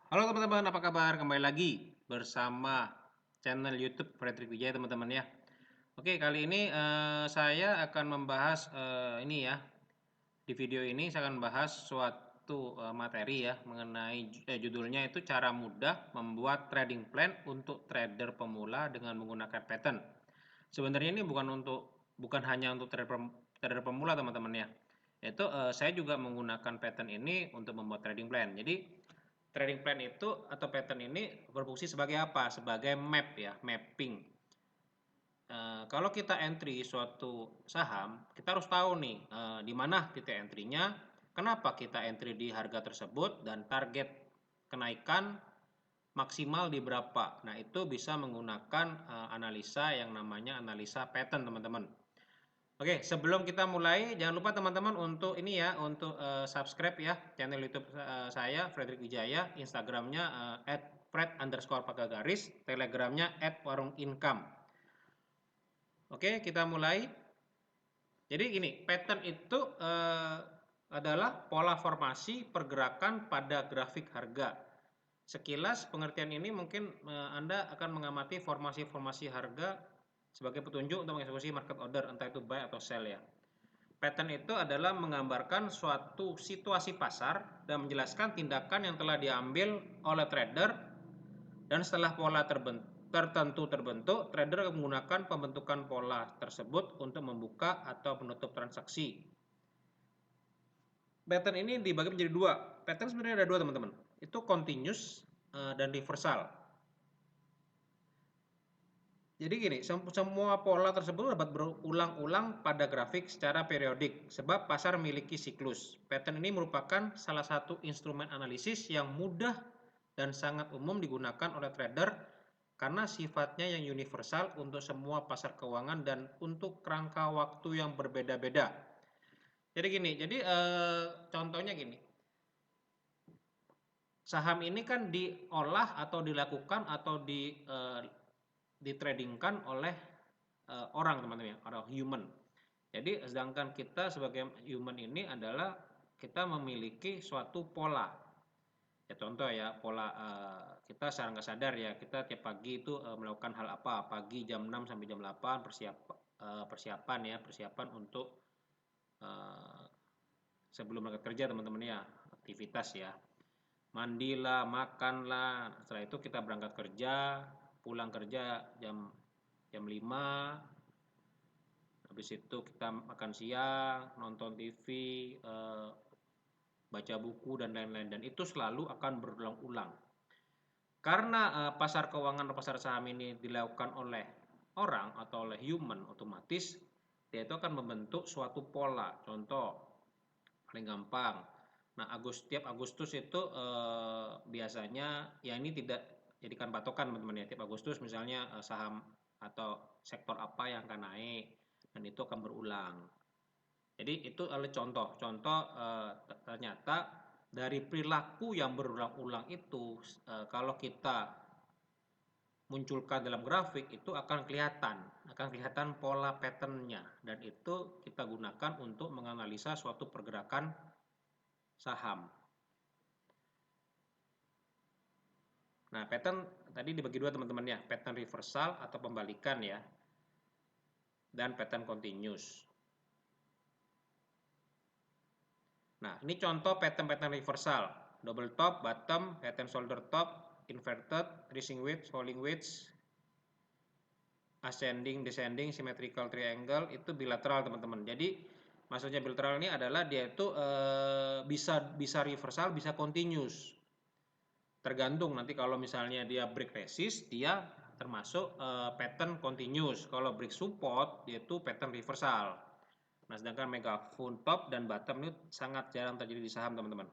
Halo teman-teman, apa kabar? Kembali lagi bersama channel YouTube Fredrik Wijaya teman-teman ya. Oke, kali ini saya akan membahas ini ya. Di video ini saya akan membahas suatu materi ya mengenai judulnya itu cara mudah membuat trading plan untuk trader pemula dengan menggunakan pattern. Sebenarnya ini bukan hanya untuk trader pemula teman-teman ya. Itu saya juga menggunakan pattern ini untuk membuat trading plan. Jadi trading plan itu atau pattern ini berfungsi sebagai apa? Sebagai map ya, mapping. Kalau kita entry suatu saham, kita harus tahu nih di mana titik entry-nya, kenapa kita entry di harga tersebut, dan target kenaikan maksimal di berapa. Nah, itu bisa menggunakan analisa yang namanya analisa pattern, teman-teman. Oke, sebelum kita mulai, jangan lupa teman-teman untuk ini ya, untuk subscribe ya channel YouTube saya, Fredrik Wijaya, Instagramnya @fred_pagagaris, Telegramnya @warungincome. Oke, kita mulai. Jadi gini, pattern itu adalah pola formasi pergerakan pada grafik harga. Sekilas pengertian ini mungkin Anda akan mengamati formasi-formasi harga sebagai petunjuk untuk mengeksekusi market order, entah itu buy atau sell ya. Pattern itu adalah menggambarkan suatu situasi pasar dan menjelaskan tindakan yang telah diambil oleh trader, dan setelah pola terbentuk, trader menggunakan pembentukan pola tersebut untuk membuka atau menutup transaksi. Pattern ini dibagi menjadi dua. Pattern sebenarnya ada dua teman-teman. Itu continuous dan reversal. Jadi gini, semua pola tersebut dapat berulang-ulang pada grafik secara periodik, sebab pasar memiliki siklus. Pattern ini merupakan salah satu instrumen analisis yang mudah dan sangat umum digunakan oleh trader karena sifatnya yang universal untuk semua pasar keuangan dan untuk kerangka waktu yang berbeda-beda. Jadi gini, contohnya gini, saham ini kan diolah atau dilakukan atau ditradingkan oleh orang teman-teman, orang human. Jadi sedangkan kita sebagai human ini adalah kita memiliki suatu pola. Ya contoh ya, pola kita secara nggak sadar ya, kita tiap pagi itu melakukan hal apa? Pagi jam 6 sampai jam 8 persiapan untuk uh, sebelum berangkat kerja teman-teman ya, aktivitas ya. Mandilah, makanlah. Setelah itu kita berangkat kerja, pulang kerja jam jam 5. Habis itu kita makan siang, nonton TV, baca buku dan lain-lain, dan itu selalu akan berulang-ulang. Karena pasar keuangan atau pasar saham ini dilakukan oleh orang atau oleh human, otomatis dia itu akan membentuk suatu pola. Contoh paling gampang. Nah, tiap Agustus itu biasanya ya ini tidak jadikan patokan teman-teman ya. Tiap Agustus misalnya saham atau sektor apa yang akan naik, dan itu akan berulang. Jadi itu adalah contoh-contoh ternyata dari perilaku yang berulang-ulang itu kalau kita munculkan dalam grafik itu akan kelihatan pola patternnya, dan itu kita gunakan untuk menganalisa suatu pergerakan saham. Nah, pattern tadi dibagi dua teman-teman ya, pattern reversal atau pembalikan ya, dan pattern continuous. Nah, ini contoh pattern-pattern reversal. Double top, bottom, head and shoulder top, inverted, rising wedge, falling wedge, ascending, descending, symmetrical triangle, itu bilateral teman-teman. Jadi maksudnya bilateral ini adalah dia itu bisa reversal, bisa continuous. Tergantung nanti kalau misalnya dia break resist, dia termasuk pattern continuous. Kalau break support, dia itu pattern reversal. Nah, sedangkan megaphone top dan bottom itu sangat jarang terjadi di saham, teman-teman.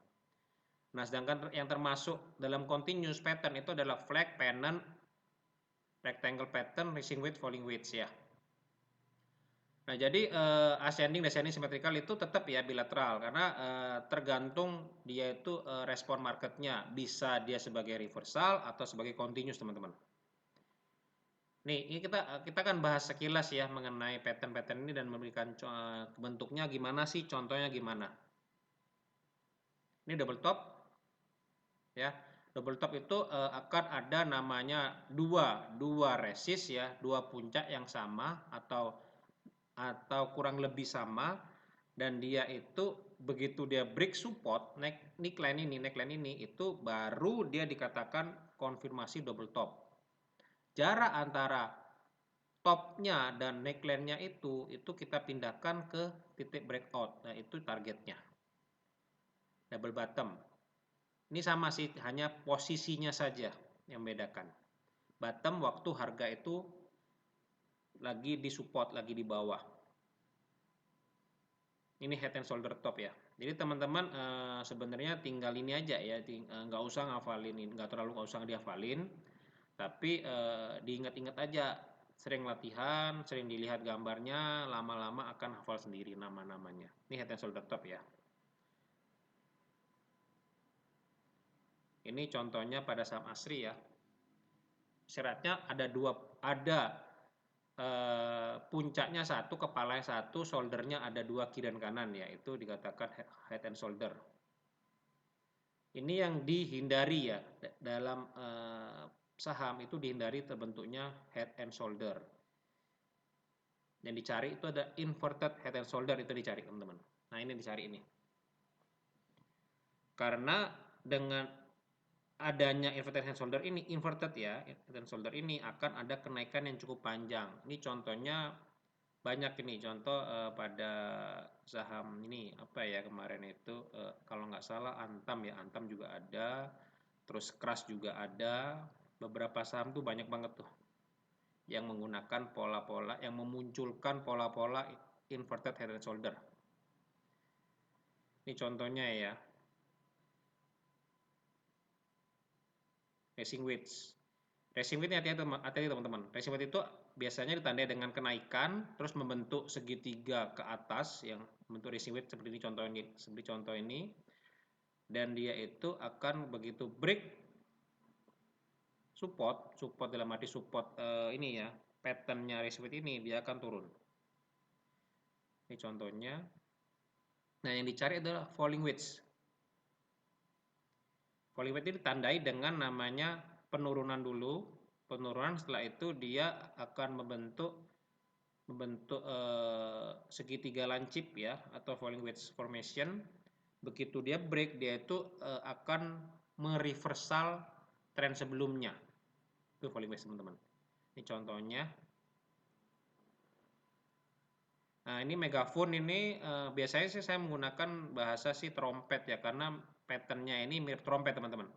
Nah, sedangkan yang termasuk dalam continuous pattern itu adalah flag, pennant, rectangle pattern, rising wedge, falling wedge ya. Nah, jadi ascending, descending, symmetrical itu tetap ya bilateral karena tergantung dia itu respon marketnya, bisa dia sebagai reversal atau sebagai continuous, teman-teman. Nih, ini kita akan bahas sekilas ya mengenai pattern-pattern ini dan memberikan bentuknya gimana sih, contohnya gimana. Ini double top ya. Double top itu akan ada namanya dua resist ya, dua puncak yang sama atau kurang lebih sama, dan dia itu begitu dia break support neckline ini itu baru dia dikatakan konfirmasi double top. Jarak antara topnya dan neckline-nya itu kita pindahkan ke titik breakout. Nah, itu targetnya. Double bottom. Ini sama sih, hanya posisinya saja yang membedakan. Bottom waktu harga itu lagi di support, lagi di bawah. Ini head and shoulder top ya. Jadi teman-teman sebenarnya tinggal ini aja ya, nggak usah ngafalin, nggak usah dihafalin, tapi diingat-ingat aja. Sering latihan, sering dilihat gambarnya, lama-lama akan hafal sendiri nama-namanya. Ini head and shoulder top ya. Ini contohnya pada saham ASRI ya. Syaratnya ada puncaknya satu, kepalanya satu, shouldernya ada dua kiri dan kanan ya. Itu dikatakan head and shoulder. Ini yang dihindari ya dalam saham itu, dihindari terbentuknya head and shoulder. Yang dicari itu ada inverted head and shoulder, itu dicari teman-teman. Nah, ini dicari ini. Karena dengan adanya inverted head shoulder ini, head and shoulder ini akan ada kenaikan yang cukup panjang. Ini contohnya banyak ini, contoh pada saham ini apa ya kemarin itu kalau nggak salah Antam ya, Antam juga ada, terus Kras juga ada, beberapa saham tuh banyak banget tuh yang menggunakan pola-pola, yang memunculkan pola-pola inverted head and shoulder. Ini contohnya ya. Racing wedge. Racing wedge ini hati-hati teman-teman. Racing wedge itu biasanya ditandai dengan kenaikan terus membentuk segitiga ke atas yang membentuk racing wedge seperti contoh ini. Dan dia itu akan begitu break support dalam arti support ini ya, patternnya racing wedge ini, dia akan turun. Ini contohnya. Nah, yang dicari adalah falling wedge. Falling wedge ini ditandai dengan namanya penurunan dulu. Penurunan, setelah itu dia akan membentuk segitiga lancip ya, atau falling wedge formation. Begitu dia break, dia itu akan mereversal tren sebelumnya. Itu falling wedge teman-teman. Ini contohnya. Nah, ini megaphone ini biasanya sih saya menggunakan bahasa sih trompet ya, karena patternnya ini mirip trompet teman-teman.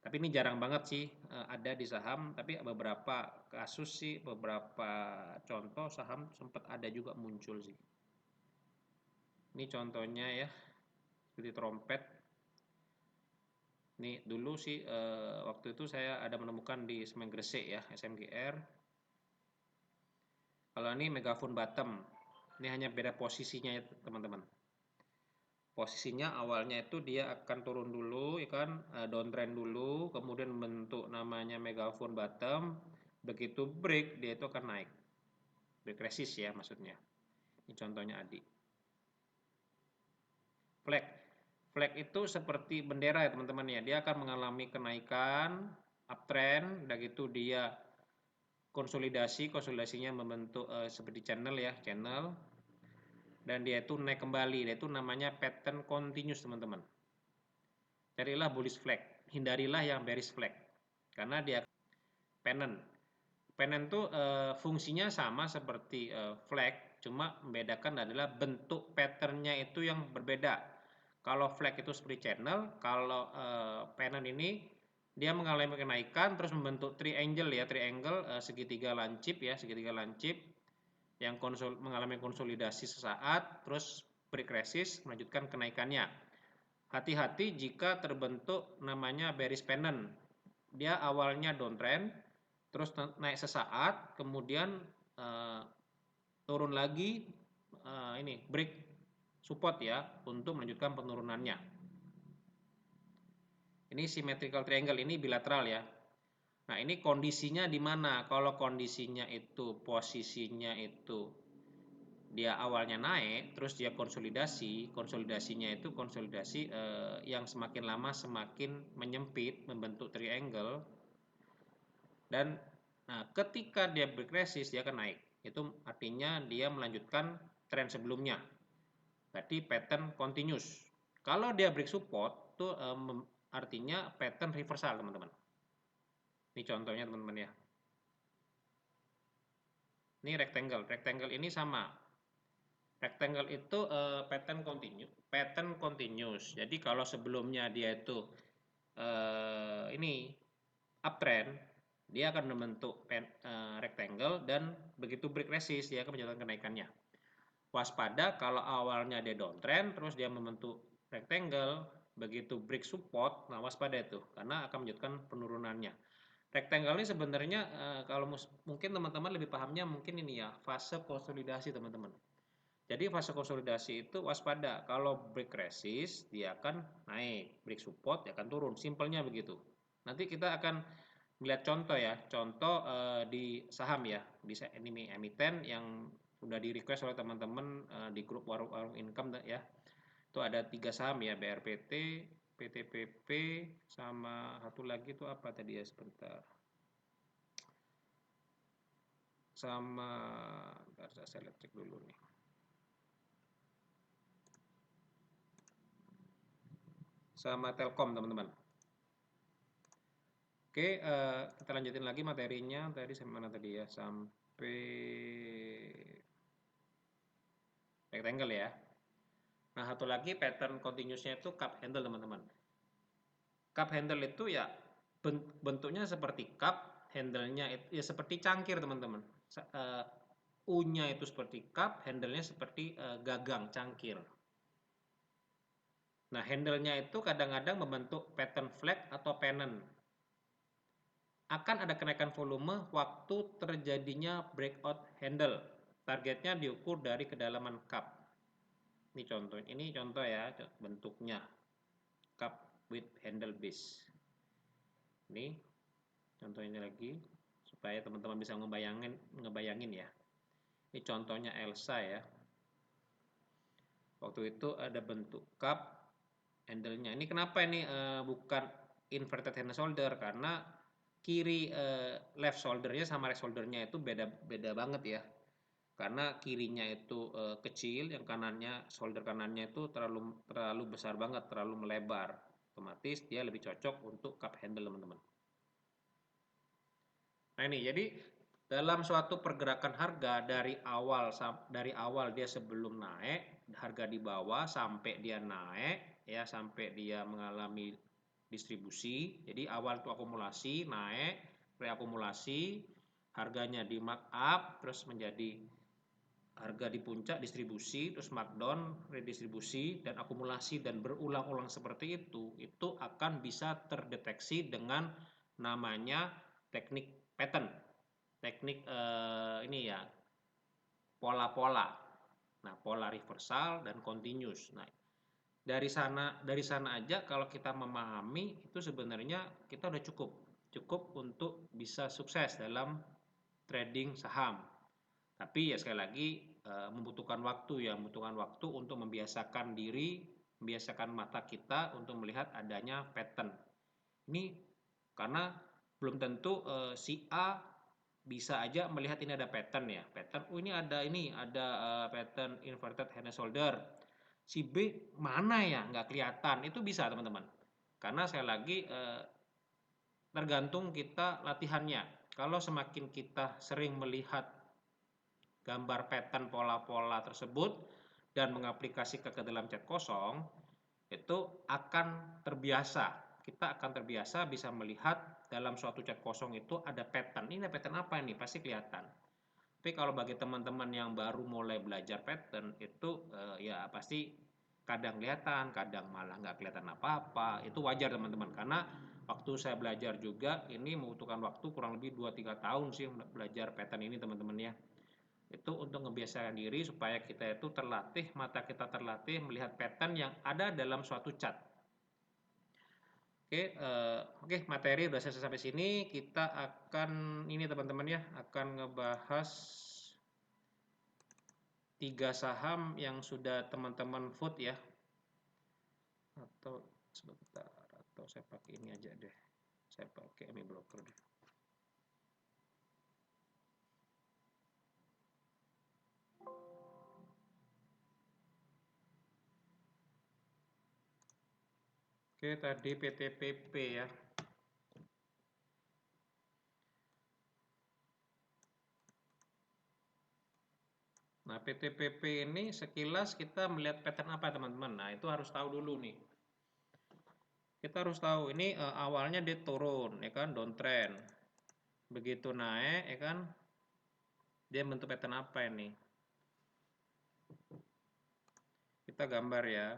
Tapi ini jarang banget sih ada di saham, tapi beberapa kasus sih, beberapa contoh saham sempat ada juga muncul sih. Ini contohnya ya, seperti trompet. Ini dulu sih waktu itu saya ada menemukan di Semen Gresik ya, SMGR. Kalau ini megaphone bottom. Ini hanya beda posisinya ya teman-teman. Posisinya awalnya itu dia akan turun dulu, ya kan, downtrend dulu, kemudian membentuk namanya megaphone bottom. Begitu break, dia itu akan naik. Break resist ya maksudnya. Ini contohnya Adi. Flag itu seperti bendera ya teman-teman ya. Dia akan mengalami kenaikan, uptrend, udah gitu dia konsolidasinya membentuk seperti channel ya, dan dia itu naik kembali. Dia itu namanya pattern continuous teman-teman. Carilah bullish flag, hindarilah yang bearish flag, karena dia pennant itu fungsinya sama seperti flag, cuma membedakan adalah bentuk patternnya itu yang berbeda. Kalau flag itu seperti channel, kalau pennant ini dia mengalami kenaikan terus membentuk triangle ya, segitiga lancip yang mengalami konsolidasi sesaat, terus break resist, melanjutkan kenaikannya. Hati-hati jika terbentuk namanya bearish pennant. Dia awalnya downtrend, terus naik sesaat, kemudian turun lagi, ini break support ya, untuk melanjutkan penurunannya. Ini symmetrical triangle, ini bilateral ya. Nah, ini kondisinya di mana? Kalau kondisinya itu posisinya itu dia awalnya naik, terus dia konsolidasinya itu konsolidasi yang semakin lama semakin menyempit, membentuk triangle, dan nah ketika dia break resist dia akan naik. Itu artinya dia melanjutkan tren sebelumnya. Berarti pattern continuous. Kalau dia break support itu artinya pattern reversal, teman-teman. Ini contohnya, teman-teman ya. Ini rectangle. Rectangle ini sama. Rectangle itu pattern continuous. Jadi kalau sebelumnya dia itu ini uptrend, dia akan membentuk rectangle, dan begitu break resist dia akan menjalankan kenaikannya. Waspada kalau awalnya dia downtrend terus dia membentuk rectangle, begitu break support, nah waspada itu karena akan menunjukkan penurunannya. Rectangle ini sebenarnya kalau mungkin teman-teman lebih pahamnya mungkin ini ya, fase konsolidasi, teman-teman. Jadi fase konsolidasi itu waspada, kalau break resist dia akan naik, break support dia akan turun, simpelnya begitu. Nanti kita akan melihat contoh ya, contoh di saham ya, di ini emiten yang sudah di request oleh teman-teman di grup warung income ya. Itu ada 3 saham ya, BRPT, PTPP, sama satu lagi itu apa tadi ya, sebentar. Sama, saya cek dulu nih. Sama Telkom, teman-teman. Oke, kita lanjutin lagi materinya. Tadi sampai mana tadi ya? Sampai rectangle ya. Nah, satu lagi pattern continuousnya itu cup handle, teman-teman. Cup handle itu ya bentuknya seperti cup, handle-nya ya seperti cangkir, teman-teman. U-nya itu seperti cup, handle-nya seperti gagang cangkir. Nah, handle-nya itu kadang-kadang membentuk pattern flag atau pennant. Akan ada kenaikan volume waktu terjadinya breakout handle. Targetnya diukur dari kedalaman cup. Ini contoh ya, bentuknya cup with handle base. Ini contohnya lagi supaya teman-teman bisa ngebayangin ya. Ini contohnya Elsa ya. Waktu itu ada bentuk cup handle-nya. Ini kenapa ini bukan inverted hand shoulder, karena kiri left shoulder-nya sama right shoulder-nya itu beda banget ya. Karena kirinya itu kecil, yang kanannya, shoulder kanannya itu terlalu besar banget, terlalu melebar. Otomatis dia lebih cocok untuk cup handle, teman-teman. Nah ini, jadi dalam suatu pergerakan harga dari awal dia sebelum naik, harga di bawah sampai dia naik ya, sampai dia mengalami distribusi. Jadi awal itu akumulasi, naik, reakumulasi, harganya di markup, terus menjadi harga di puncak distribusi, terus markdown, redistribusi, dan akumulasi, dan berulang-ulang seperti itu akan bisa terdeteksi dengan namanya teknik pattern, teknik ini ya, pola-pola. Nah, pola reversal dan continuous. Nah, dari sana aja kalau kita memahami itu sebenarnya kita udah cukup untuk bisa sukses dalam trading saham. Tapi ya sekali lagi membutuhkan waktu untuk membiasakan diri, membiasakan mata kita untuk melihat adanya pattern. Ini karena belum tentu si A bisa aja melihat ini ada pattern ya, ini ada pattern inverted head and shoulder. Si B mana ya, nggak kelihatan, itu bisa, teman-teman. Karena sekali lagi tergantung kita latihannya. Kalau semakin kita sering melihat gambar pattern pola-pola tersebut dan mengaplikasikan ke dalam chat kosong, itu akan terbiasa. Kita akan terbiasa bisa melihat dalam suatu chat kosong itu ada pattern. Ini pattern apa ini? Pasti kelihatan. Tapi kalau bagi teman-teman yang baru mulai belajar pattern itu ya pasti kadang kelihatan, kadang malah nggak kelihatan apa-apa. Itu wajar, teman-teman, karena waktu saya belajar juga ini membutuhkan waktu kurang lebih 2-3 tahun sih belajar pattern ini, teman-teman ya. Itu untuk membiasakan diri supaya kita itu terlatih, mata kita terlatih melihat pattern yang ada dalam suatu chart. Oke, materi udah selesai sampai sini. Kita akan ini, teman-teman ya, akan ngebahas 3 saham yang sudah teman-teman vote ya, atau sebentar, atau saya pakai ini aja deh, saya pakai MI Broker deh. Oke, tadi PTPP ya. Nah, PTPP ini sekilas kita melihat pattern apa teman-teman? Nah, itu harus tahu dulu nih. Kita harus tahu ini awalnya dia turun, ya kan, downtrend. Begitu naik, ya kan, dia bentuk pattern apa ini? Kita gambar ya.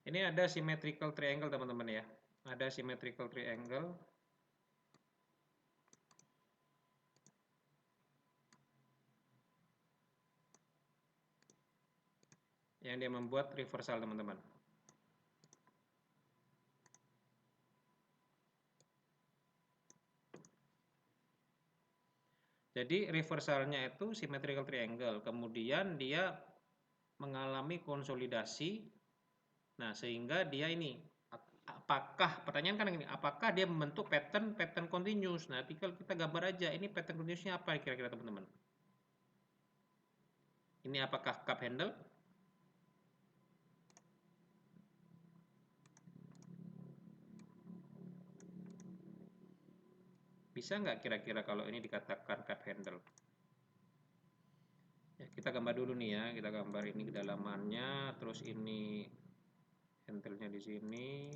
Ini ada symmetrical triangle teman-teman ya. Ada symmetrical triangle. Yang dia membuat reversal teman-teman. Jadi reversalnya itu symmetrical triangle. Kemudian dia mengalami konsolidasi. Nah, sehingga dia ini apakah pertanyaan kan ini, apakah dia membentuk pattern continuous? Nah, tinggal kita gambar aja ini pattern continuousnya apa kira-kira teman-teman? Ini apakah cup handle? Bisa nggak kira-kira kalau ini dikatakan cup handle? Ya, kita gambar dulu nih ya, kita gambar ini kedalamannya, terus ini handle-nya di sini.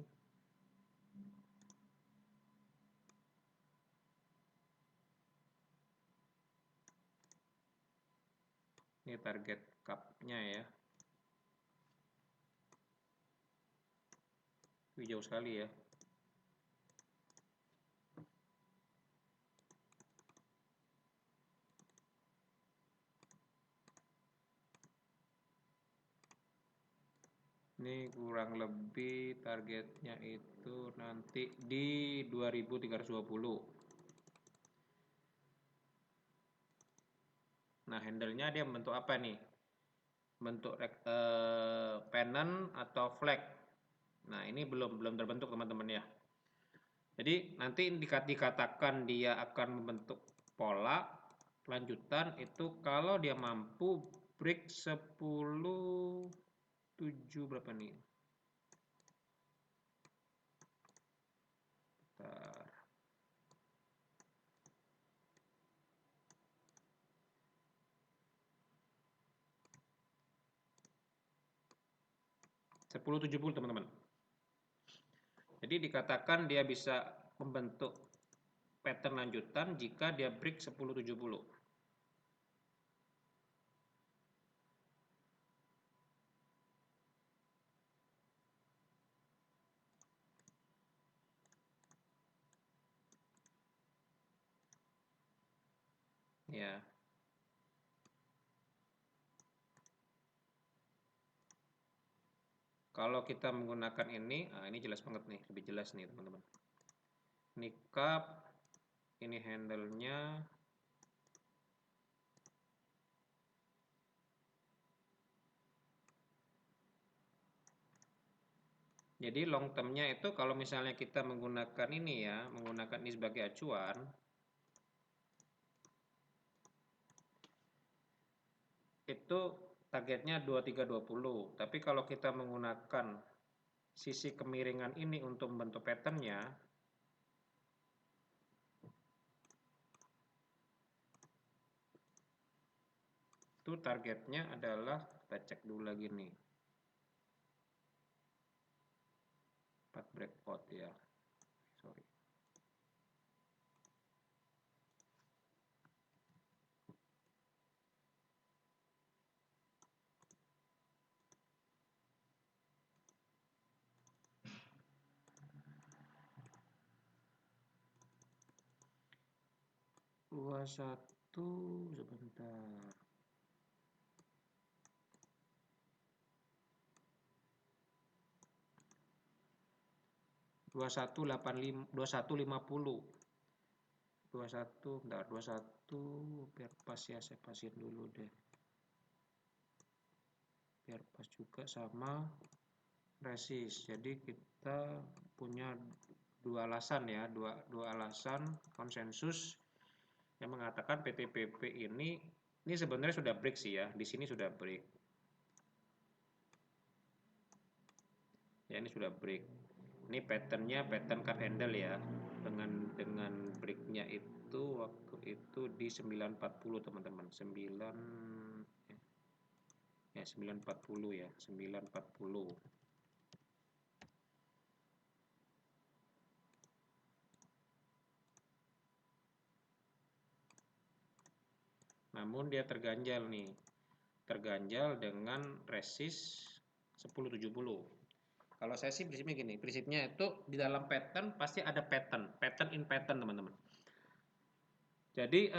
Ini target cup-nya ya. Jauh sekali ya. Ini kurang lebih targetnya itu nanti di 2320. Nah, handle-nya dia bentuk apa nih? Bentuk pennant atau flag. Nah, ini belum terbentuk teman-teman ya. Jadi nanti dikatakan dia akan membentuk pola lanjutan itu kalau dia mampu break 10 7 berapa nih? Bentar. 1070 teman-teman. Jadi dikatakan dia bisa membentuk pattern lanjutan jika dia break 1070. Ya. Kalau kita menggunakan ini, nah ini jelas banget nih, lebih jelas nih teman-teman. Ini cup, ini handle-nya. Jadi long term-nya itu kalau misalnya kita menggunakan ini ya, menggunakan ini sebagai acuan, itu targetnya 2320. Tapi kalau kita menggunakan sisi kemiringan ini untuk membentuk pattern-nya, itu itu targetnya adalah, kita cek dulu lagi nih, 4 breakout ya, sorry. Dua satu, sebentar. 21.85, 21.50. 21, bentar, 21 biar pas ya, saya pasin dulu deh. Biar pas juga sama resist. Jadi kita punya dua alasan ya, dua alasan konsensus yang mengatakan PTPP ini sebenarnya sudah break sih ya, di sini sudah break. Ya, ini sudah break. Ini patternnya pattern cut handle ya, dengan breaknya itu waktu itu di 940 teman-teman, 940 ya, 940. Namun dia terganjal nih, terganjal dengan resist 1070. Kalau saya sih prinsipnya gini, prinsipnya itu di dalam pattern pasti ada pattern in pattern teman-teman. Jadi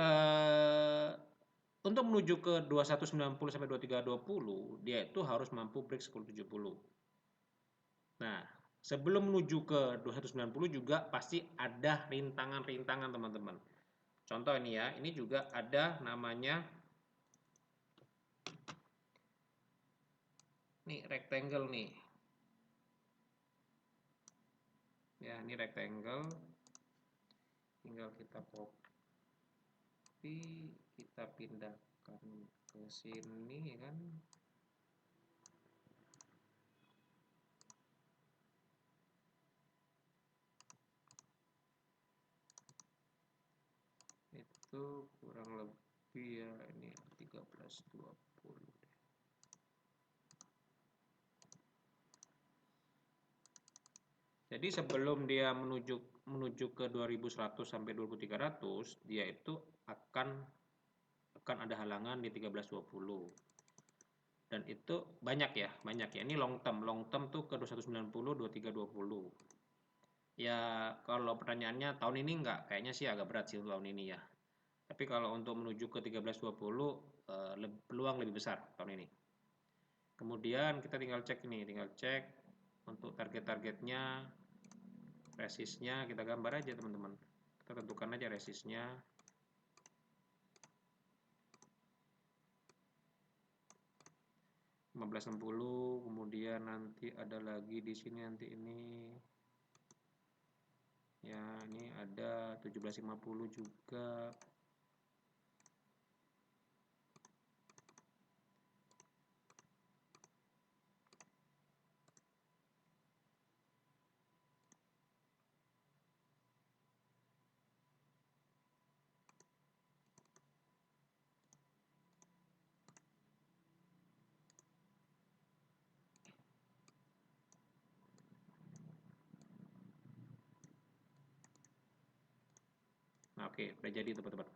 untuk menuju ke 2190 sampai 2320 dia itu harus mampu break 1070. Nah, sebelum menuju ke 2190 juga pasti ada rintangan-rintangan teman-teman. Contoh ini ya, ini juga ada namanya nih rectangle nih. Ya, ini rectangle. Tinggal kita copy, kita pindahkan ke sini kan. Itu kurang lebih ya, ini 1320. Jadi sebelum dia menuju ke 2100 sampai 2300, dia itu akan ada halangan di 1320. Dan itu banyak ya. Ini long term tuh ke 2190, 2320. Ya, kalau pertanyaannya tahun ini enggak, kayaknya sih agak berat sih untuk tahun ini ya. Tapi kalau untuk menuju ke 1320, peluang lebih besar tahun ini. Kemudian kita tinggal cek untuk target-targetnya, resistnya kita gambar aja teman-teman. Kita tentukan aja resistnya. $15.60, kemudian nanti ada lagi di sini nanti ini. Ya, ini ada 17.50 juga. Nah, oke, udah jadi teman-teman.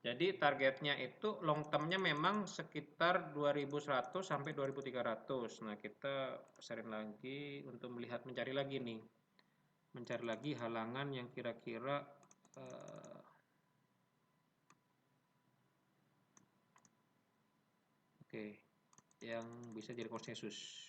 Jadi targetnya itu long termnya memang sekitar 2100 sampai 2300. Nah, kita besarin lagi untuk mencari lagi nih. Mencari lagi halangan yang kira-kira yang bisa jadi konsensus.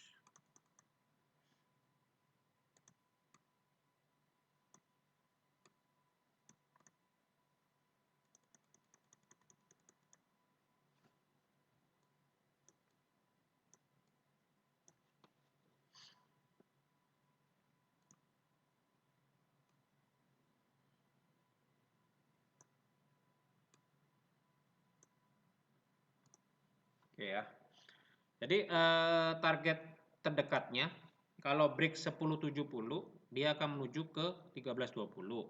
Oke ya. Jadi target terdekatnya kalau break 1070 dia akan menuju ke 1320.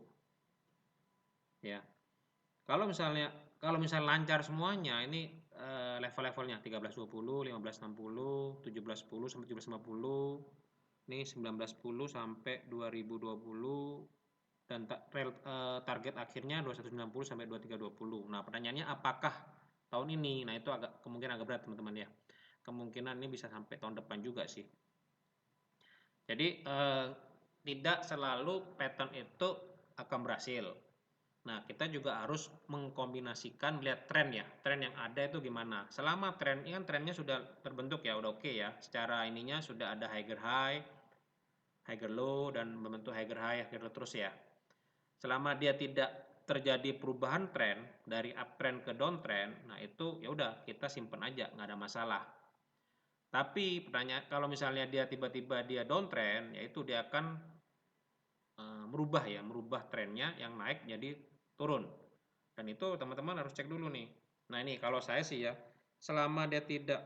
Ya. Kalau misalnya lancar semuanya ini level-levelnya 1320, 1560, 1710 sampai 1750, ini 1910 sampai 2020 dan target akhirnya 2190 sampai 2320. Nah, pertanyaannya apakah tahun ini? Nah, itu kemungkinan agak berat teman-teman ya. Kemungkinan ini bisa sampai tahun depan juga sih. Jadi tidak selalu pattern itu akan berhasil. Nah, kita juga harus mengkombinasikan melihat tren ya. Tren yang ada itu gimana. Selama tren ini kan trennya sudah terbentuk ya, udah oke ya. Secara ininya sudah ada higher high, higher low dan membentuk higher high, higher low terus ya. Selama dia tidak terjadi perubahan tren dari uptrend ke downtrend, nah itu ya udah kita simpen aja, nggak ada masalah. Tapi pertanyaan kalau misalnya dia tiba-tiba dia downtrend, yaitu dia akan merubah trennya yang naik jadi turun. Dan itu teman-teman harus cek dulu nih. Nah ini kalau saya sih ya, selama dia tidak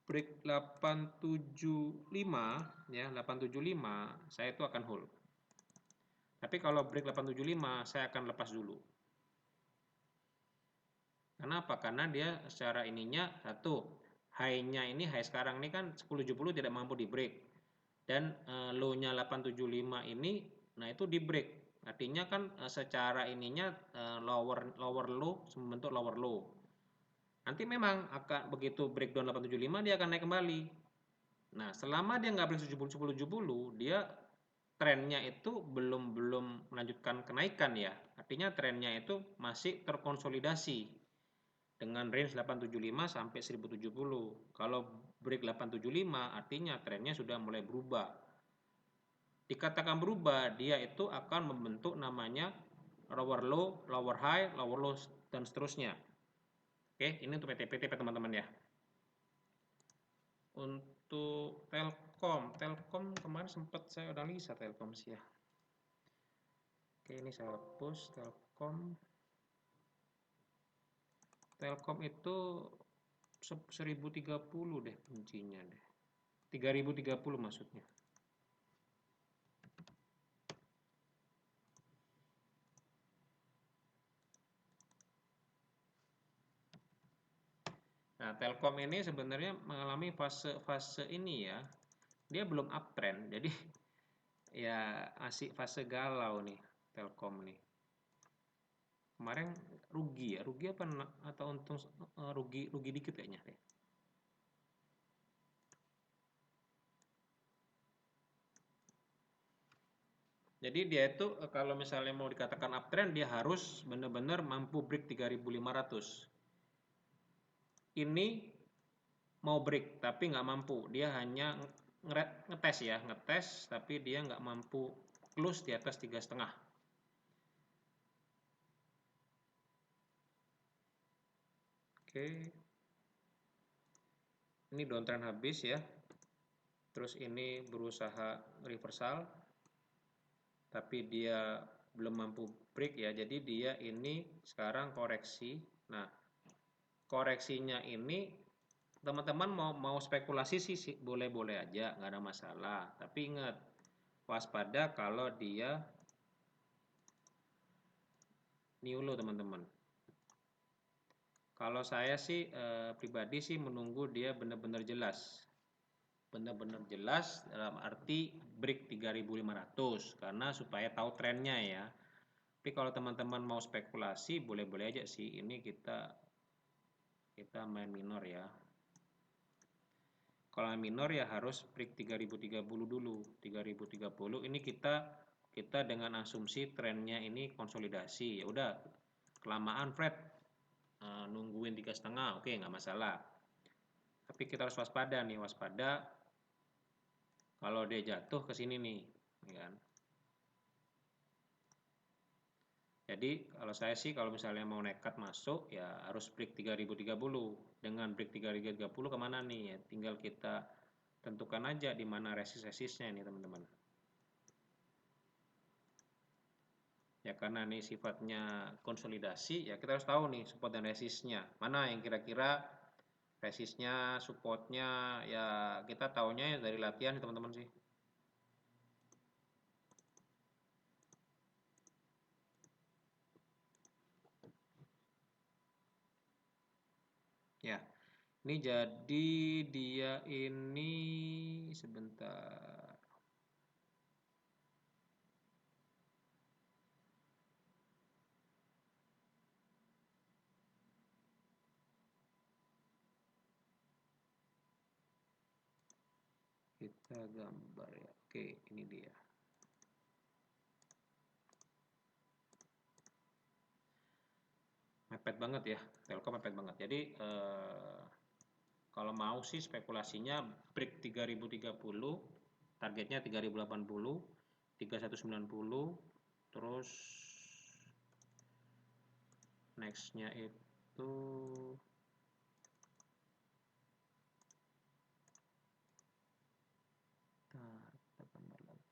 break 875 ya, 875 saya itu akan hold. Tapi kalau break 875 saya akan lepas dulu. Kenapa? Karena dia secara ininya satu, high-nya ini high sekarang ini kan 1070 tidak mampu di break. Dan low-nya 875 ini nah itu di break. Artinya kan secara ininya lower low membentuk lower low. Nanti memang akan begitu breakdown 875 dia akan naik kembali. Nah, selama dia nggak break 70 dia trennya itu belum melanjutkan kenaikan ya. Artinya trennya itu masih terkonsolidasi dengan range 875 sampai 1070. Kalau break 875 artinya trennya sudah mulai berubah. Dikatakan berubah, dia itu akan membentuk namanya lower low, lower high, lower low dan seterusnya. Oke, ini untuk PT teman-teman ya. Untuk Telkom kemarin sempat saya analisa Telkom sih ya. Oke, ini saya hapus Telkom itu 1030 deh kuncinya deh. 3030 maksudnya. Nah, Telkom ini sebenarnya mengalami fase ini ya. Dia belum uptrend, jadi ya masih fase galau nih Telkom nih. Kemarin rugi apa atau untung rugi dikit kayaknya deh. Jadi dia itu kalau misalnya mau dikatakan uptrend dia harus benar-benar mampu break 3500. Ini mau break tapi nggak mampu, dia hanya ngetes tapi dia nggak mampu close di atas 3,5. Oke, ini downtrend habis ya, terus ini berusaha reversal tapi dia belum mampu break ya, jadi dia ini sekarang koreksi. Nah, koreksinya ini teman-teman mau spekulasi sih boleh-boleh aja, nggak ada masalah. Tapi ingat, waspada kalau dia new low teman-teman. Kalau saya sih pribadi sih menunggu dia benar-benar jelas. Benar-benar jelas dalam arti break 3500 karena supaya tahu trennya ya. Tapi kalau teman-teman mau spekulasi boleh-boleh aja sih. Ini kita main minor ya. Kalau minor ya harus break 3030 dulu. 3030 ini kita dengan asumsi trennya ini konsolidasi. Ya udah kelamaan Fred nungguin 3,5 oke nggak masalah. Tapi kita harus waspada nih, kalau dia jatuh ke sini nih, ya kan? Jadi kalau saya sih kalau misalnya mau nekat masuk ya harus break 3030. Dengan break 3030 kemana nih? Ya, tinggal kita tentukan aja di mana resist-resistnya ini teman-teman. Ya karena ini sifatnya konsolidasi ya kita harus tahu nih support dan resistnya. Mana yang kira-kira resistnya, supportnya ya kita taunya ya dari latihan teman-teman sih. Ya, ini jadi dia ini sebentar. Kita gambar ya. Oke, ini dia. Mepet banget ya, Telkom mepet banget. Jadi kalau mau sih spekulasinya break 3030, targetnya 3080, 3190, terus nextnya itu kita gambar lagi.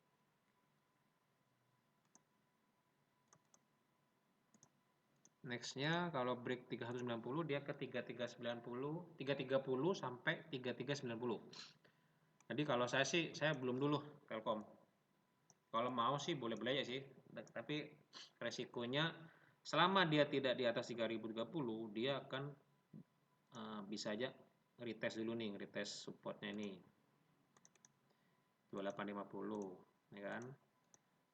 Nextnya kalau break 3190 dia ke 3390, 330 sampai 3390. Jadi kalau saya sih, saya belum dulu Telkom. Kalau mau sih boleh-boleh aja sih, tapi resikonya selama dia tidak di atas 3030, dia akan bisa aja retest dulu nih, retest supportnya ini 2850, ya kan.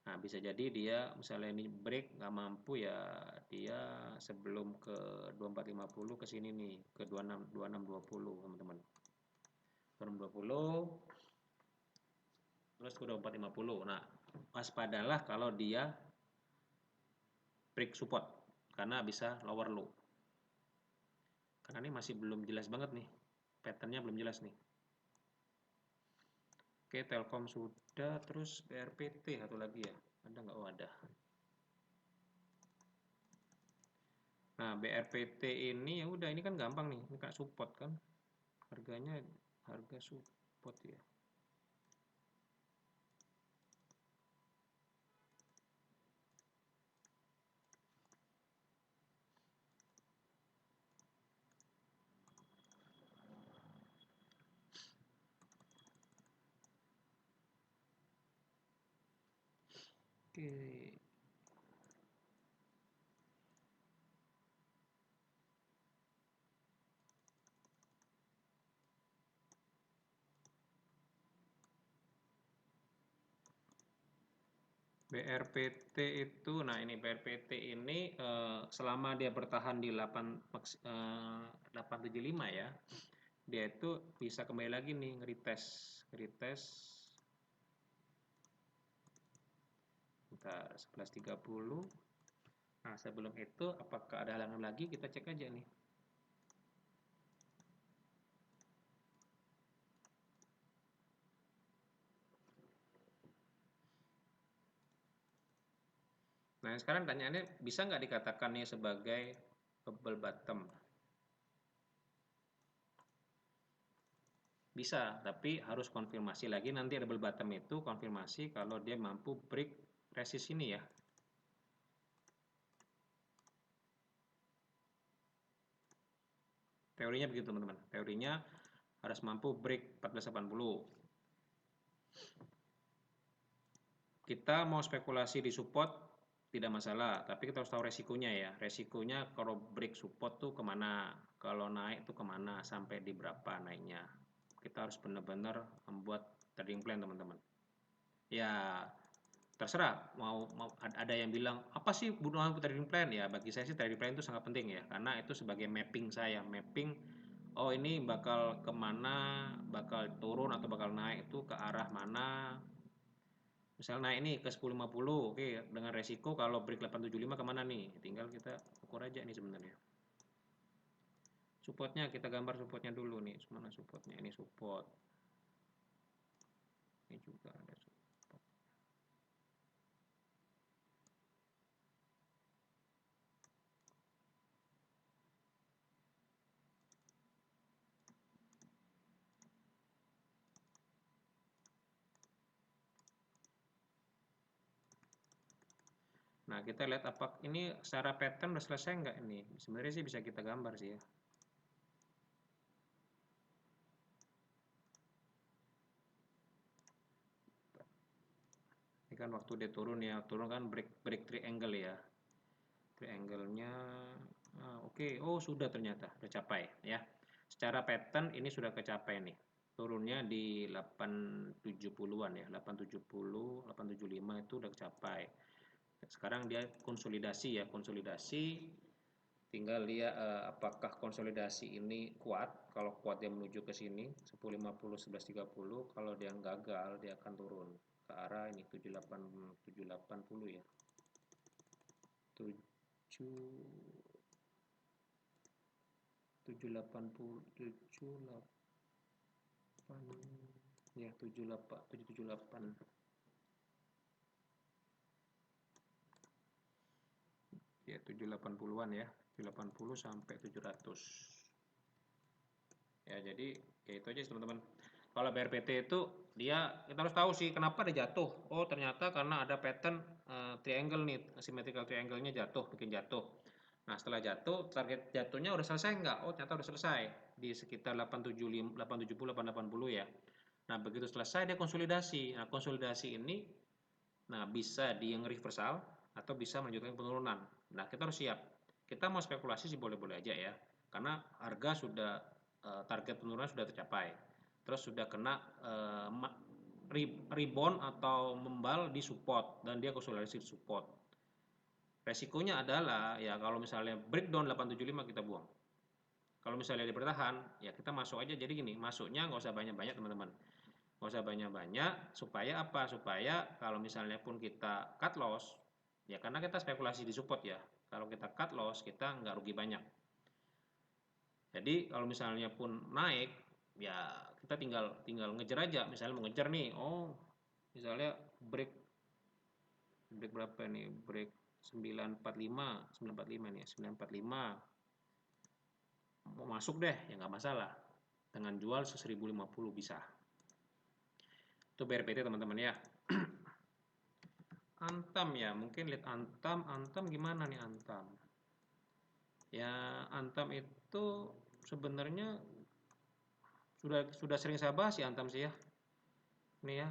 Nah, bisa jadi dia misalnya ini break nggak mampu ya, dia sebelum ke 2450 ke sini nih, ke 2620 teman-teman. 2620 terus ke 2450. Nah, waspadalah kalau dia break support karena bisa lower low. Karena ini masih belum jelas banget nih, patternnya belum jelas nih. Oke, Telkom sudah, terus BRPT satu lagi ya, ada nggak? Oh, ada. Nah, BRPT ini ya udah, ini kan gampang nih, ini kan support kan, harganya harga support ya. Oke, BRPT itu, nah ini BRPT ini selama dia bertahan di 875 ya, dia itu bisa kembali lagi nih ngeritest bentar 1130. Nah, sebelum itu apakah ada halangan lagi, kita cek aja nih. Nah, sekarang tanyaannya bisa nggak dikatakan nih sebagai bubble bottom? Bisa, tapi harus konfirmasi lagi nanti double bottom itu konfirmasi kalau dia mampu break resist ini ya. Teorinya begitu teman-teman. Teorinya harus mampu break 1480. Kita mau spekulasi di support tidak masalah, tapi kita harus tahu resikonya ya. Resikonya kalau break support tuh kemana, kalau naik tuh kemana, sampai di berapa naiknya. Kita harus benar-benar membuat trading plan teman-teman. Ya, terserah mau ada yang bilang apa sih bunuhan trading plan, ya bagi saya sih trading plan itu sangat penting ya, karena itu sebagai mapping saya, mapping oh ini bakal kemana, bakal turun atau bakal naik itu ke arah mana. Misal naik ini ke 1050, oke, dengan resiko kalau break 875 kemana nih, tinggal kita ukur aja nih sebenarnya. Supportnya kita gambar supportnya dulu nih, mana supportnya, ini support, ini juga ada support. Nah, kita lihat apa ini secara pattern udah selesai nggak ini? Sebenarnya sih bisa kita gambar sih ya. Ini kan waktu dia turun ya, turun kan break triangle ya. Triangle-nya oke. Oh, sudah ternyata udah capai ya. Secara pattern ini sudah kecapai nih. Turunnya di 870-an ya, 870, 875 itu udah kecapai. Sekarang dia konsolidasi ya, konsolidasi. Tinggal lihat apakah konsolidasi ini kuat. Kalau kuat dia menuju ke sini 1050 1130. Kalau dia gagal dia akan turun ke arah ini 780 ya. 778 ya, 778 ya, 780-an ya, 780 sampai 700 ya. Jadi ya itu aja teman-teman. Kalau BRPT itu dia, kita harus tahu sih kenapa dia jatuh. Oh ternyata karena ada pattern triangle nih, asymmetrical triangle-nya jatuh, bikin jatuh. Nah setelah jatuh, target jatuhnya udah selesai nggak? Oh ternyata udah selesai di sekitar 875, 870, 880 ya. Nah begitu selesai dia konsolidasi. Nah konsolidasi ini, nah bisa di yang reversal atau bisa melanjutkan penurunan. Nah kita harus siap. Kita mau spekulasi sih boleh-boleh aja ya, karena harga sudah target penurunan sudah tercapai. Terus sudah kena rebound atau membal di support dan dia konsolidasi di support. Resikonya adalah ya kalau misalnya breakdown 875 kita buang. Kalau misalnya dia bertahan, ya kita masuk aja. Jadi gini, masuknya nggak usah banyak-banyak teman-teman. Nggak usah banyak-banyak, supaya apa? Supaya kalau misalnya pun kita cut loss, ya karena kita spekulasi di support ya. Kalau kita cut loss, kita nggak rugi banyak. Jadi kalau misalnya pun naik, ya kita tinggal ngejar aja. Misalnya mau ngejar nih, oh misalnya break berapa nih? Break 945 nih, 945 mau masuk deh, ya nggak masalah. Dengan jual 1050 bisa. Itu BRPT teman-teman ya. Antam ya, mungkin lihat Antam gimana nih Antam? Ya Antam itu sebenarnya sudah sering saya bahas ya Antam sih ya. Ini ya,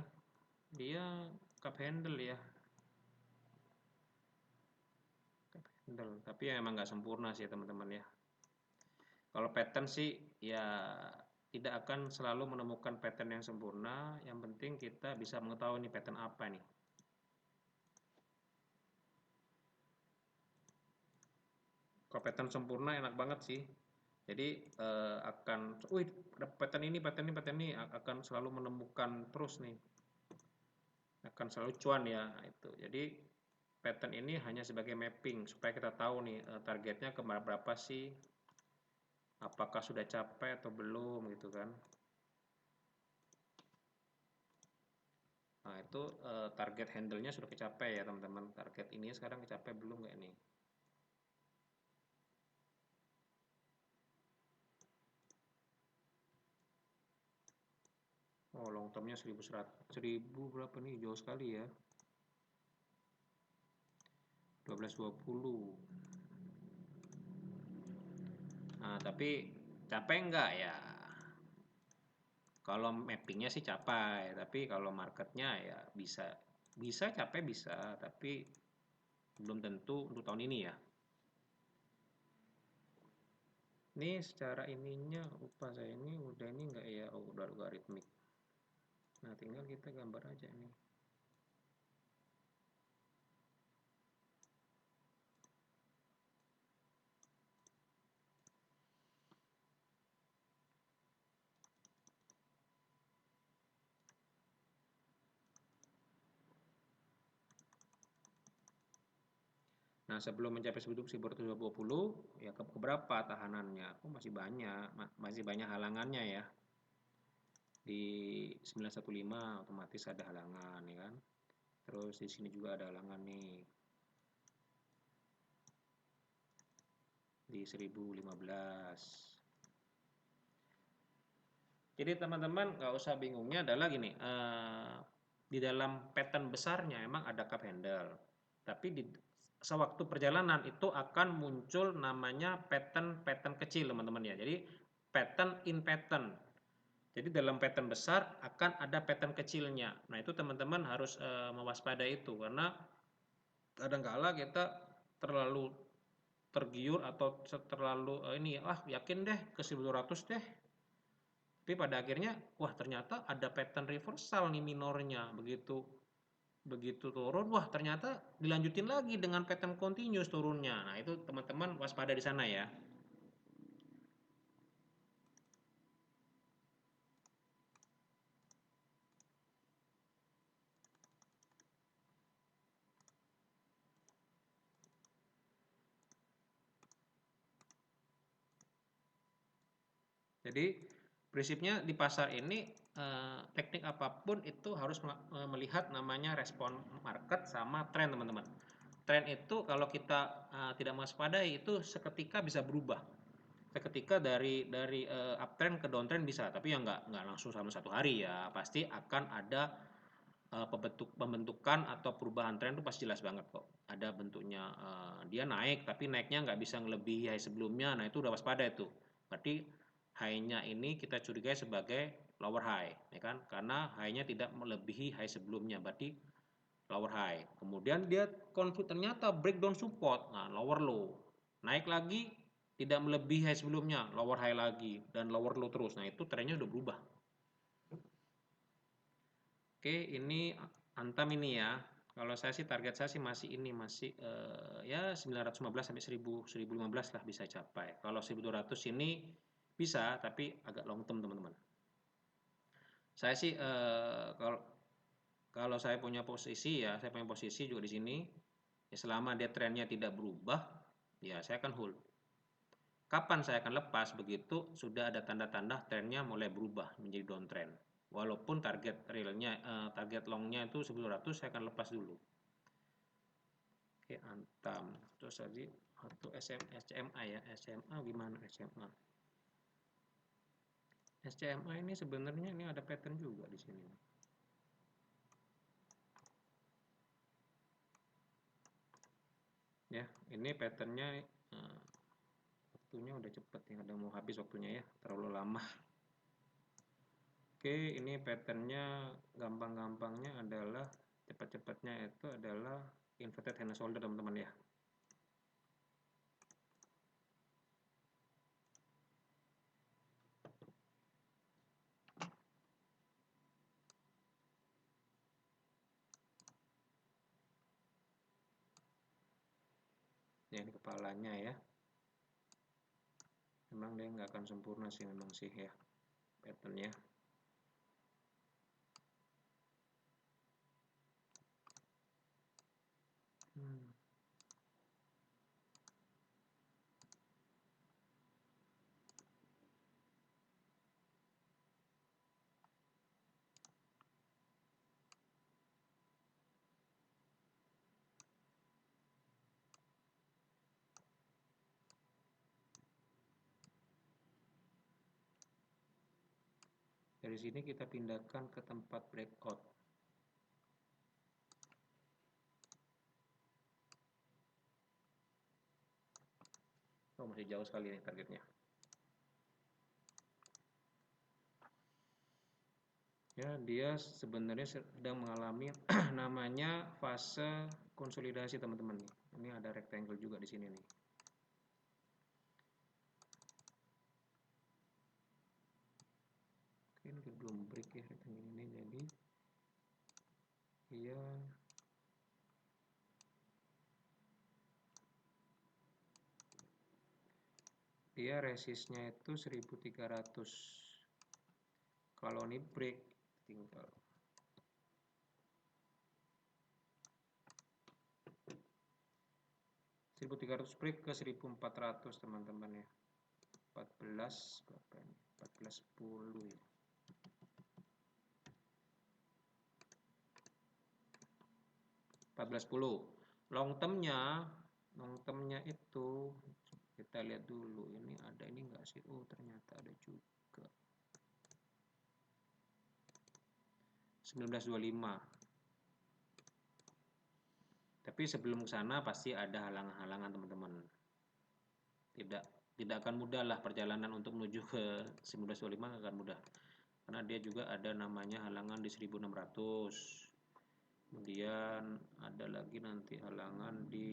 dia cup handle ya. Cup handle, tapi ya emang nggak sempurna sih teman-teman ya. Kalau pattern sih ya tidak akan selalu menemukan pattern yang sempurna. Yang penting kita bisa mengetahui nih pattern apa nih. Kalau pattern sempurna enak banget sih. Jadi akan, wih pattern ini akan selalu menemukan terus nih. Akan selalu cuan ya itu. Jadi pattern ini hanya sebagai mapping supaya kita tahu nih targetnya ke berapa sih. Apakah sudah capai atau belum gitu kan. Nah itu target handle-nya sudah kecapai ya teman-teman. Target ini sekarang kecapai belum nggak nih? Oh long termnya 1100, 1000 berapa nih? Jauh sekali ya. 1220. Nah tapi capai nggak ya? Kalau mappingnya sih capai, tapi kalau marketnya ya bisa capai bisa, tapi belum tentu untuk tahun ini ya. Ini secara ininya lupa saya, ini udah ini enggak ya? Oh udah logaritmik. Nah tinggal kita gambar aja nih. Nah sebelum mencapai 1220 ya ke berapa tahanannya? Oh masih banyak halangannya ya. Di 915 otomatis ada halangan ya kan. Terus di sini juga ada halangan nih. Di 1015. Jadi teman-teman nggak usah bingungnya adalah gini, di dalam pattern besarnya emang ada cup handle, tapi di sewaktu perjalanan itu akan muncul namanya pattern kecil teman-teman ya. Jadi pattern in pattern. Jadi dalam pattern besar akan ada pattern kecilnya. Nah itu teman-teman harus mewaspadai itu karena kadangkala kita terlalu tergiur atau terlalu ini yakin deh ke 1200 deh. Tapi pada akhirnya wah ternyata ada pattern reversal nih minornya. Begitu begitu turun, wah ternyata dilanjutin lagi dengan pattern continuous turunnya. Nah, itu teman-teman waspada di sana ya. Jadi prinsipnya di pasar ini teknik apapun itu harus melihat namanya respon market sama tren teman-teman. Tren itu kalau kita tidak mewaspadai itu seketika bisa berubah. Seketika dari uptrend ke downtrend bisa, tapi ya nggak langsung sama satu hari ya. Pasti akan ada pembentukan atau perubahan tren itu pasti jelas banget kok. Ada bentuknya dia naik tapi naiknya nggak bisa melebihi high sebelumnya. Nah itu udah waspada itu. Berarti high-nya ini kita curigai sebagai lower high, ya kan? Karena high-nya tidak melebihi high sebelumnya, berarti lower high. Kemudian dia ternyata breakdown support, nah lower low. Naik lagi tidak melebihi high sebelumnya, lower high lagi dan lower low terus. Nah itu trennya udah berubah. Oke, ini Antam ini ya. Kalau saya sih target saya sih masih ini masih ya 915 sampai 1015 lah bisa capai. Kalau 1200 ini bisa tapi agak long term teman-teman. Saya sih kalau kalau saya punya posisi ya, saya punya posisi juga di sini. Ya selama dia trennya tidak berubah, ya saya akan hold. Kapan saya akan lepas begitu sudah ada tanda-tanda trennya mulai berubah menjadi downtrend. Walaupun target realnya target longnya itu 1100 saya akan lepas dulu. Oke, Antam. Terus tadi atau SMA ya, SMA gimana SMA? SCMA ini sebenarnya ini ada pattern juga di sini. Ya, ini patternnya waktunya udah cepet ya, udah mau habis waktunya ya, terlalu lama. Oke, ini patternnya gampang-gampangnya adalah cepat-cepatnya itu adalah inverted hand and shoulder teman-teman ya. Ya ini kepalanya ya. Memang dia nggak akan sempurna sih memang sih ya patternnya. Dari sini kita pindahkan ke tempat breakout. Oh, masih jauh sekali nih targetnya. Ya, dia sebenarnya sedang mengalami namanya fase konsolidasi teman-teman. Ini ada rectangle juga di sini nih. Oke, ini belum break ya rectangle ini, jadi dia resistnya itu 1300. Kalau ini break tinggal 1300 break ke 1400 teman-teman ya. 14 berapa ini? 1410 ya. 1410. Long termnya itu kita lihat dulu ini ada ini enggak sih? Oh, ternyata ada juga. 1925. Tapi sebelum ke sana pasti ada halangan-halangan teman-teman. Tidak akan mudah lah perjalanan untuk menuju ke 1925 akan mudah. Karena dia juga ada namanya halangan di 1600. Kemudian ada lagi nanti halangan di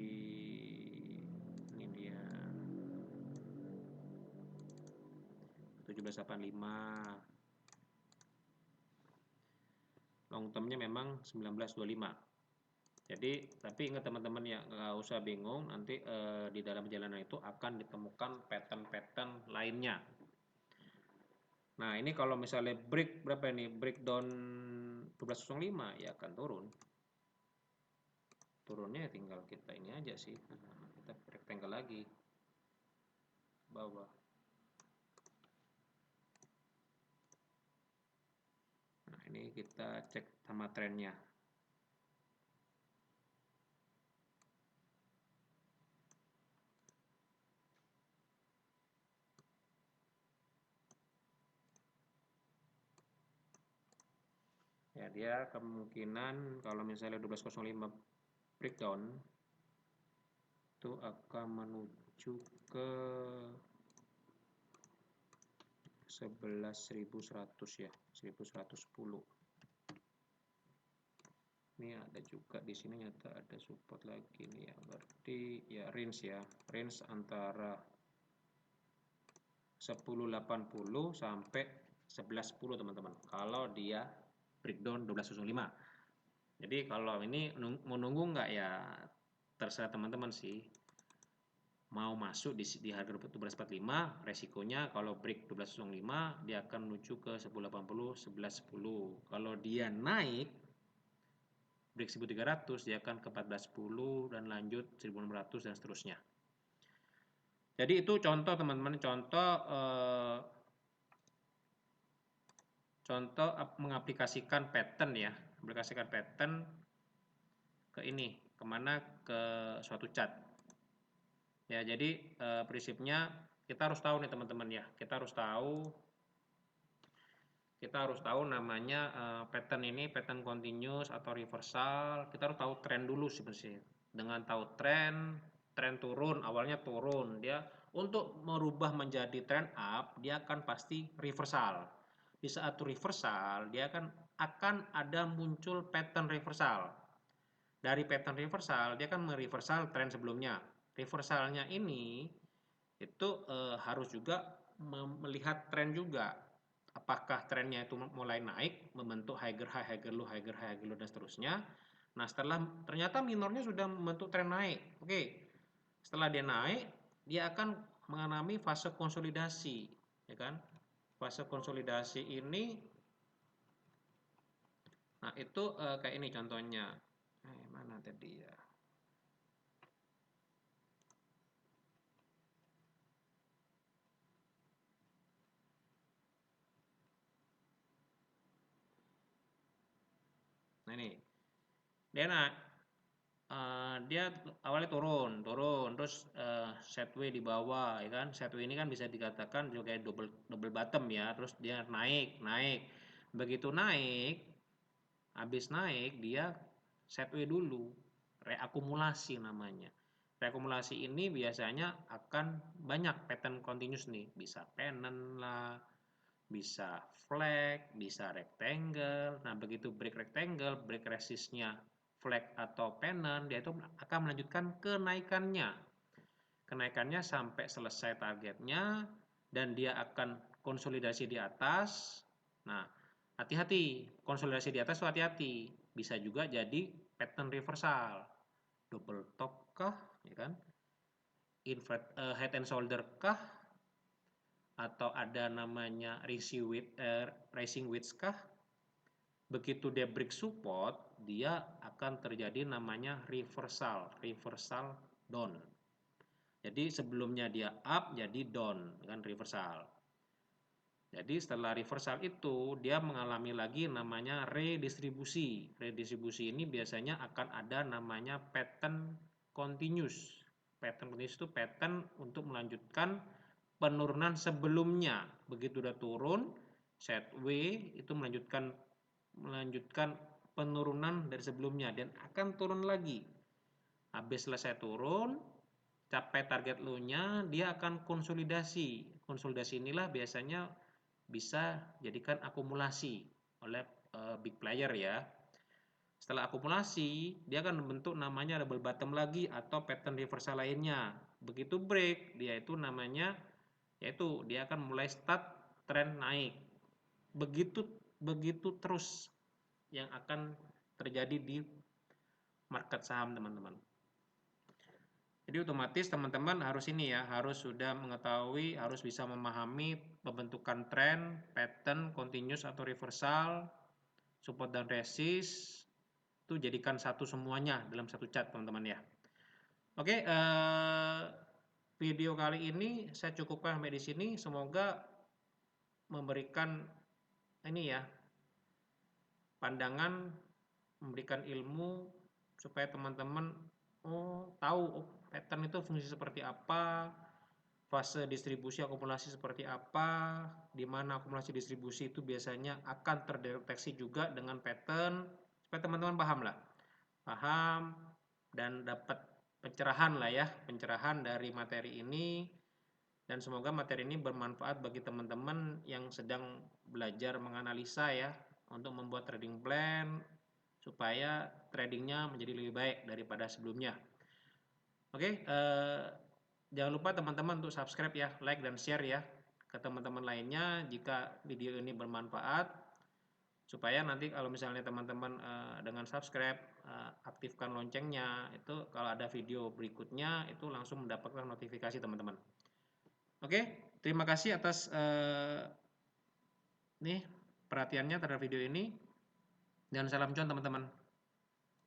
ini dia 1785. Long termnya memang 1925. Jadi, tapi ingat teman-teman ya, nggak usah bingung, nanti di dalam perjalanan itu akan ditemukan pattern-pattern lainnya. Nah, ini kalau misalnya break berapa ini? Breakdown 1205 ya akan turun. Turunnya tinggal kita ini aja sih. Nah, kita rectangle lagi. Bawah. Nah, ini kita cek sama trennya. Ya, dia kemungkinan kalau misalnya 1205 breakdown itu akan menuju ke 11.100 ya, 1110. Ini ada juga di sini nyata ada support lagi nih ya, berarti ya range antara 1080 sampai 1110 teman-teman. Kalau dia breakdown 1205. Jadi kalau ini mau nunggu nggak ya terserah teman-teman sih. Mau masuk di harga 1245, resikonya kalau break 1205 dia akan menuju ke 1080, 1110. Kalau dia naik break 1300 dia akan ke 1410 dan lanjut 1600 dan seterusnya. Jadi itu contoh teman-teman, contoh mengaplikasikan pattern ya, aplikasikan pattern ke ini, kemana, ke suatu chart. Ya, jadi prinsipnya kita harus tahu nih teman-teman ya, kita harus tahu namanya pattern ini, pattern continuous atau reversal. Kita harus tahu tren dulu sebenarnya. Dengan tahu tren turun, awalnya turun, dia untuk merubah menjadi trend up, dia akan pasti reversal. Di saat reversal, dia akan ada muncul pattern reversal. Dari pattern reversal, dia akan mereversal tren sebelumnya. Reversalnya ini itu harus juga melihat tren juga. Apakah trennya itu mulai naik, membentuk higher high, higher low, higher high, higher low, dan seterusnya. Nah, setelah ternyata minornya sudah membentuk tren naik. Oke, setelah dia naik, dia akan mengalami fase konsolidasi, ya kan? Fase konsolidasi ini, nah itu kayak ini contohnya. Mana tadi ya? Nah ini, dia awalnya turun, terus sideways di bawah, ya kan? Sideways ini kan bisa dikatakan juga kayak double bottom ya, terus dia naik. Begitu naik, habis naik dia sideways dulu, reakumulasi namanya. Reakumulasi ini biasanya akan banyak pattern continuous nih, bisa pennant lah, bisa flag, bisa rectangle. Nah, begitu break rectangle, break resistnya flag atau pennant, dia itu akan melanjutkan kenaikannya. Kenaikannya sampai selesai targetnya dan dia akan konsolidasi di atas. Nah, hati-hati, konsolidasi di atas itu hati-hati. Bisa juga jadi pattern reversal. Double top kah, ya kan? Head and shoulder kah? Atau ada namanya rising wedge kah? Begitu dia break support, dia akan terjadi namanya reversal down. Jadi sebelumnya dia up, jadi down, kan reversal. Jadi setelah reversal itu dia mengalami lagi namanya redistribusi. Redistribusi ini biasanya akan ada namanya pattern continuous. Pattern continuous itu pattern untuk melanjutkan penurunan sebelumnya. Begitu udah turun, sideways itu melanjutkan penurunan dari sebelumnya dan akan turun lagi. Habis selesai turun, capai target low-nya, dia akan konsolidasi. Konsolidasi inilah biasanya bisa jadikan akumulasi oleh big player ya. Setelah akumulasi, dia akan membentuk namanya double bottom lagi atau pattern reversal lainnya. Begitu break, dia itu namanya yaitu dia akan mulai start tren naik. Begitu terus yang akan terjadi di market saham, teman-teman. Jadi otomatis teman-teman harus ini ya, harus sudah mengetahui, harus bisa memahami pembentukan tren, pattern, continuous atau reversal, support dan resist, itu jadikan satu semuanya dalam satu chart, teman-teman ya. Oke, video kali ini saya cukupkan sampai di sini. Semoga memberikan ini ya, pandangan, memberikan ilmu supaya teman-teman tahu pattern itu fungsi seperti apa, fase distribusi akumulasi seperti apa, di mana akumulasi distribusi itu biasanya akan terdeteksi juga dengan pattern, supaya teman-teman paham dan dapat pencerahan lah ya, pencerahan dari materi ini, dan semoga materi ini bermanfaat bagi teman-teman yang sedang belajar menganalisa ya, untuk membuat trading plan supaya tradingnya menjadi lebih baik daripada sebelumnya. Oke, jangan lupa teman-teman untuk subscribe ya, like dan share ya ke teman-teman lainnya jika video ini bermanfaat, supaya nanti kalau misalnya teman-teman dengan subscribe, aktifkan loncengnya, itu kalau ada video berikutnya itu langsung mendapatkan notifikasi, teman-teman. Oke, terima kasih atas perhatiannya terhadap video ini, dan salam cuan, teman-teman.